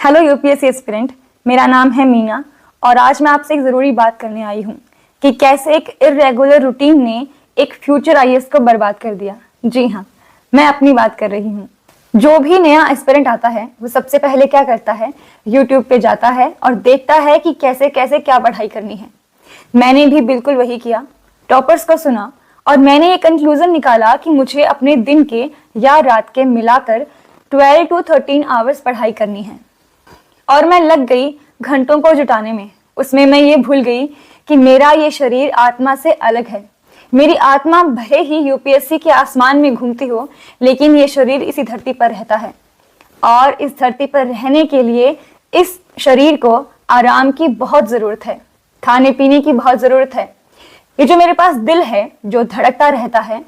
Hello UPSC aspirant, मेरा नाम है मीना और आज मैं आपसे एक ज़रूरी बात करने आई हूँ कि कैसे एक इर्रेगुलर रूटीन ने एक फ्यूचर आईएएस को बर्बाद कर दिया। जी हाँ, मैं अपनी बात कर रही हूँ। जो भी नया एस्पिरेंट आता है वो सबसे पहले क्या करता है, यूट्यूब पे जाता है और देखता है कि कैसे कैसे क्या पढ़ाई करनी है। मैंने भी बिल्कुल वही किया, टॉपर्स को सुना और मैंने ये कंक्लूजन निकाला कि मुझे अपने दिन के या रात के मिलाकर 12 to 13 आवर्स पढ़ाई करनी है। और मैं लग गई घंटों को जुटाने में। उसमें मैं ये भूल गई कि मेरा ये शरीर आत्मा से अलग है। मेरी आत्मा भले ही यूपीएससी के आसमान में घूमती हो, लेकिन ये शरीर इसी धरती पर रहता है और इस धरती पर रहने के लिए इस शरीर को आराम की बहुत ज़रूरत है, खाने पीने की बहुत ज़रूरत है। ये जो मेरे पास दिल है जो धड़कता रहता है,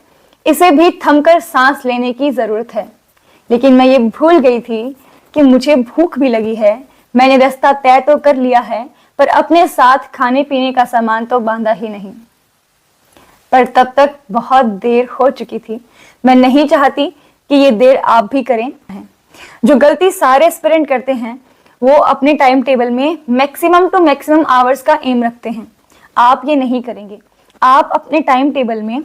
इसे भी थमकर सांस लेने की ज़रूरत है। लेकिन मैं ये भूल गई थी कि मुझे भूख भी लगी है। मैंने रास्ता तय तो कर लिया है, पर अपने साथ खाने पीने का सामान तो बांधा ही नहीं। पर तब तक बहुत देर हो चुकी थी। मैं नहीं चाहती कि ये देर आप भी करें। जो गलती सारे एस्पिरेंट करते हैं वो अपने टाइम टेबल में मैक्सिमम टू मैक्सिमम आवर्स का एम रखते हैं। आप ये नहीं करेंगे। आप अपने टाइम टेबल में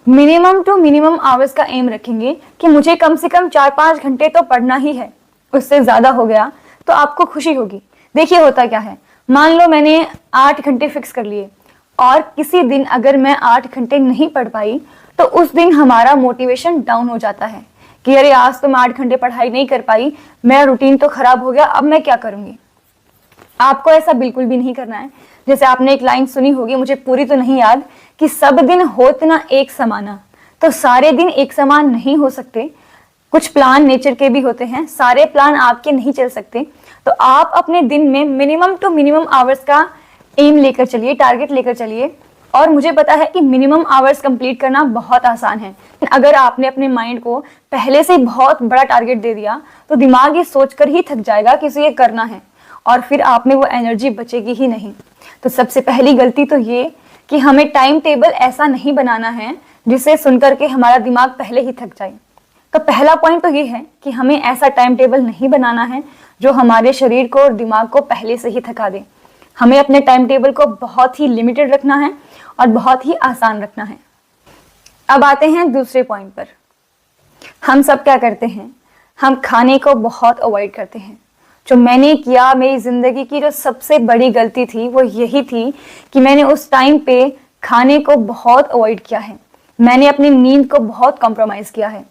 मिनिमम टू मिनिमम आवर्स का एम रखेंगे कि मुझे कम से कम 4-5 घंटे तो पढ़ना ही है। उससे ज़्यादा हो गया तो आपको खुशी होगी। देखिए होता क्या है, मान लो मैंने 8 घंटे फिक्स कर लिए और किसी दिन अगर मैं 8 घंटे नहीं पढ़ पाई तो उस दिन हमारा मोटिवेशन डाउन हो जाता है कि अरे आज तो मैं 8 घंटे पढ़ाई नहीं कर पाई, मेरा रूटीन तो खराब हो गया, अब मैं क्या करूँगी। आपको ऐसा बिल्कुल भी नहीं करना है। जैसे आपने एक लाइन सुनी होगी, मुझे पूरी तो नहीं याद, कि सब दिन होत ना एक समाना। तो सारे दिन एक समान नहीं हो सकते। कुछ प्लान नेचर के भी होते हैं, सारे प्लान आपके नहीं चल सकते। तो आप अपने दिन में मिनिमम टू मिनिमम आवर्स का एम लेकर चलिए, टारगेट लेकर चलिए। और मुझे पता है कि मिनिमम आवर्स कंप्लीट करना बहुत आसान है। अगर आपने अपने माइंड को पहले से बहुत बड़ा टारगेट दे दिया तो दिमाग ये सोचकर ही थक जाएगा कि इसे ये करना है और फिर आप में वो एनर्जी बचेगी ही नहीं। तो सबसे पहली गलती तो ये कि हमें टाइम टेबल ऐसा नहीं बनाना है जिसे सुनकर के हमारा दिमाग पहले ही थक जाए। तो पहला पॉइंट तो ये है कि हमें ऐसा टाइम टेबल नहीं बनाना है जो हमारे शरीर को और दिमाग को पहले से ही थका दे। हमें अपने टाइम टेबल को बहुत ही लिमिटेड रखना है और बहुत ही आसान रखना है। अब आते हैं दूसरे पॉइंट पर। हम सब क्या करते हैं, हम खाने को बहुत अवॉइड करते हैं। जो मैंने किया, मेरी ज़िंदगी की जो सबसे बड़ी गलती थी वो यही थी कि मैंने उस टाइम पे खाने को बहुत अवॉइड किया है। मैंने अपनी नींद को बहुत कॉम्प्रोमाइज़ किया है।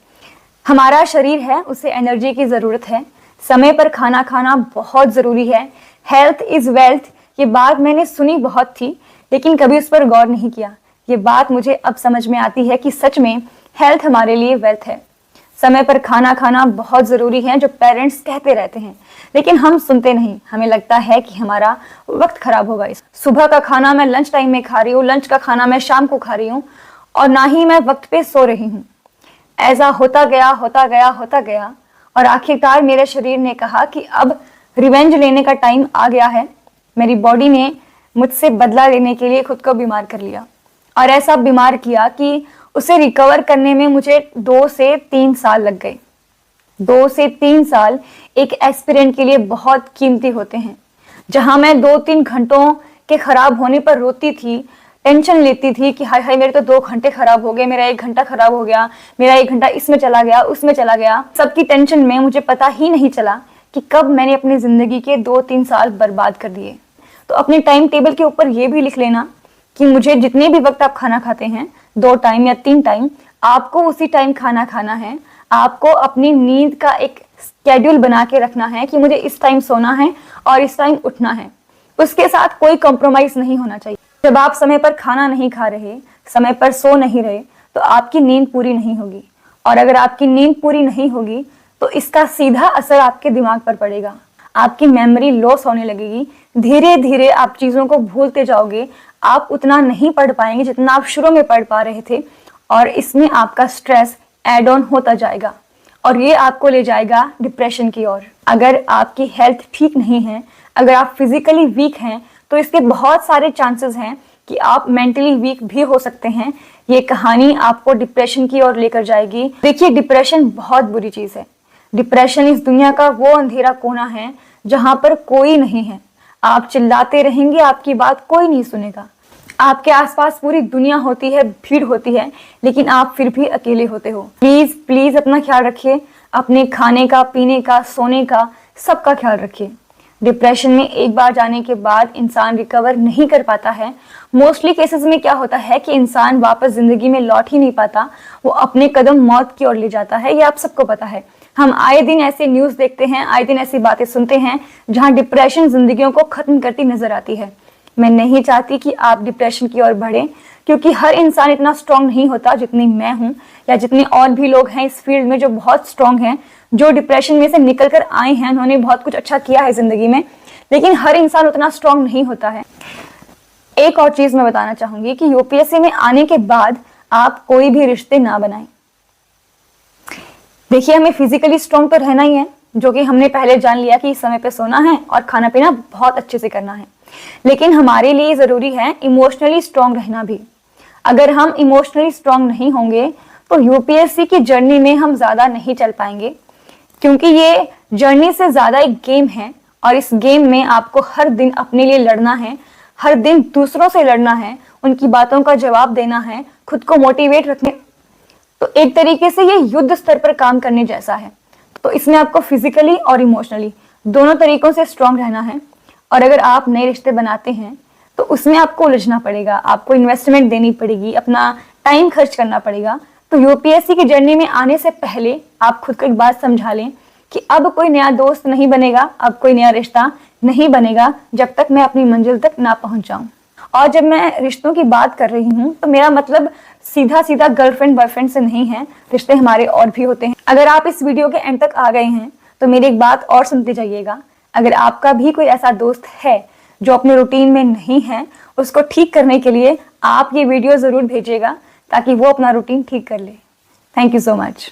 हमारा शरीर है, उसे एनर्जी की ज़रूरत है। समय पर खाना खाना बहुत ज़रूरी है। हेल्थ इज़ वेल्थ, ये बात मैंने सुनी बहुत थी लेकिन कभी उस पर गौर नहीं किया। ये बात मुझे अब समझ में आती है कि सच में हेल्थ हमारे लिए वेल्थ है। समय पर खाना खाना बहुत ज़रूरी है, जो पेरेंट्स कहते रहते हैं, लेकिन हम सुनते नहीं। हमें लगता है कि हमारा वक्त खराब होगा। सुबह का खाना मैं लंच टाइम में खा रही हूँ, लंच का खाना मैं शाम को खा रही हूँ और ना ही मैं वक्त पे सो रही हूँ। ऐसा होता गया और आखिरकार मेरे शरीर ने कहा कि अब रिवेंज लेने का टाइम आ गया है। मेरी बॉडी ने मुझसे बदला लेने के लिए खुद को बीमार कर लिया और ऐसा बीमार किया कि उसे रिकवर करने में मुझे 2 से 3 साल लग गए। 2 से 3 साल एक एस्पिरेंट के लिए बहुत कीमती होते हैं। जहां मैं 2-3 घंटों के खराब होने पर रोती थी, टेंशन लेती थी कि हाय हाय मेरे तो 2 घंटे खराब हो गए, मेरा 1 घंटा खराब हो गया, मेरा 1 घंटा इसमें चला गया, उसमें चला गया। सबकी टेंशन में मुझे पता ही नहीं चला कि कब मैंने अपनी ज़िंदगी के 2-3 साल बर्बाद कर दिए। तो अपने टाइम टेबल के ऊपर ये भी लिख लेना कि मुझे जितने भी वक्त आप खाना खाते हैं, 2 टाइम या 3 टाइम, आपको उसी टाइम खाना खाना है। आपको अपनी नींद का एक स्केड्यूल बना के रखना है कि मुझे इस टाइम सोना है और इस टाइम उठना है। उसके साथ कोई कॉम्प्रोमाइज़ नहीं होना चाहिए। जब आप समय पर खाना नहीं खा रहे, समय पर सो नहीं रहे, तो आपकी नींद पूरी नहीं होगी और अगर आपकी नींद पूरी नहीं होगी तो इसका सीधा असर आपके दिमाग पर पड़ेगा। आपकी मेमोरी लॉस होने लगेगी। धीरे धीरे आप चीज़ों को भूलते जाओगे। आप उतना नहीं पढ़ पाएंगे जितना आप शुरू में पढ़ पा रहे थे और इसमें आपका स्ट्रेस ऐड ऑन होता जाएगा और ये आपको ले जाएगा डिप्रेशन की ओर। अगर आपकी हेल्थ ठीक नहीं है, अगर आप फिजिकली वीक हैं, तो इसके बहुत सारे चांसेस हैं कि आप मेंटली वीक भी हो सकते हैं। ये कहानी आपको डिप्रेशन की ओर लेकर जाएगी। देखिए, डिप्रेशन बहुत बुरी चीज़ है। डिप्रेशन इस दुनिया का वो अंधेरा कोना है जहां पर कोई नहीं है। आप चिल्लाते रहेंगे, आपकी बात कोई नहीं सुनेगा। आपके आसपास पूरी दुनिया होती है, भीड़ होती है, लेकिन आप फिर भी अकेले होते हो। प्लीज प्लीज अपना ख्याल रखिए, अपने खाने का, पीने का, सोने का, सबका ख्याल रखिए। डिप्रेशन में एक बार जाने के बाद इंसान रिकवर नहीं कर पाता है। मोस्टली केसेस में क्या होता है कि इंसान वापस जिंदगी में लौट ही नहीं पाता, वो अपने कदम मौत की ओर ले जाता है। ये आप सबको पता है। हम आए दिन ऐसे न्यूज़ देखते हैं, आए दिन ऐसी बातें सुनते हैं जहां डिप्रेशन जिंदगियों को खत्म करती नजर आती है। मैं नहीं चाहती कि आप डिप्रेशन की ओर बढ़ें, क्योंकि हर इंसान इतना स्ट्रांग नहीं होता जितनी मैं हूं या जितने और भी लोग हैं इस फील्ड में जो बहुत स्ट्रांग हैं, जो डिप्रेशन में से निकल कर आए हैं। उन्होंने बहुत कुछ अच्छा किया है जिंदगी में, लेकिन हर इंसान उतना स्ट्रांग नहीं होता है। एक और चीज मैं बताना चाहूंगी कि यूपीएससी में आने के बाद आप कोई भी रिश्ते ना बनाएं। देखिए, हमें फिजिकली स्ट्रांग तो रहना ही है, जो कि हमने पहले जान लिया कि समय पे सोना है और खाना पीना बहुत अच्छे से करना है, लेकिन हमारे लिए जरूरी है इमोशनली स्ट्रांग रहना भी। अगर हम इमोशनली स्ट्रांग नहीं होंगे तो यूपीएससी की जर्नी में हम ज्यादा नहीं चल पाएंगे, क्योंकि ये जर्नी से ज्यादा एक गेम है और इस गेम में आपको हर दिन अपने लिए लड़ना है, हर दिन दूसरों से लड़ना है, उनकी बातों का जवाब देना है, खुद को मोटिवेट रखने। तो एक तरीके से ये युद्ध स्तर पर काम करने जैसा है। तो इसमें आपको फिजिकली और इमोशनली दोनों तरीकों से स्ट्रांग रहना है। और अगर आप नए रिश्ते बनाते हैं तो उसमें आपको उलझना पड़ेगा, आपको इन्वेस्टमेंट देनी पड़ेगी, अपना टाइम खर्च करना पड़ेगा। तो यूपीएससी की जर्नी में आने से पहले आप खुद को एक बात समझा लें कि अब कोई नया दोस्त नहीं बनेगा, अब कोई नया रिश्ता नहीं बनेगा जब तक मैं अपनी मंजिल तक ना पहुंच जाऊं। और जब मैं रिश्तों की बात कर रही हूँ तो मेरा मतलब सीधा सीधा गर्लफ्रेंड बॉयफ्रेंड से नहीं है, रिश्ते हमारे और भी होते हैं। अगर आप इस वीडियो के एंड तक आ गए हैं तो मेरी एक बात और सुनते जाइएगा। अगर आपका भी कोई ऐसा दोस्त है जो अपने रूटीन में नहीं है, उसको ठीक करने के लिए आप ये वीडियो जरूर भेजिएगा ताकि वो अपना रूटीन ठीक कर ले। Thank you so much.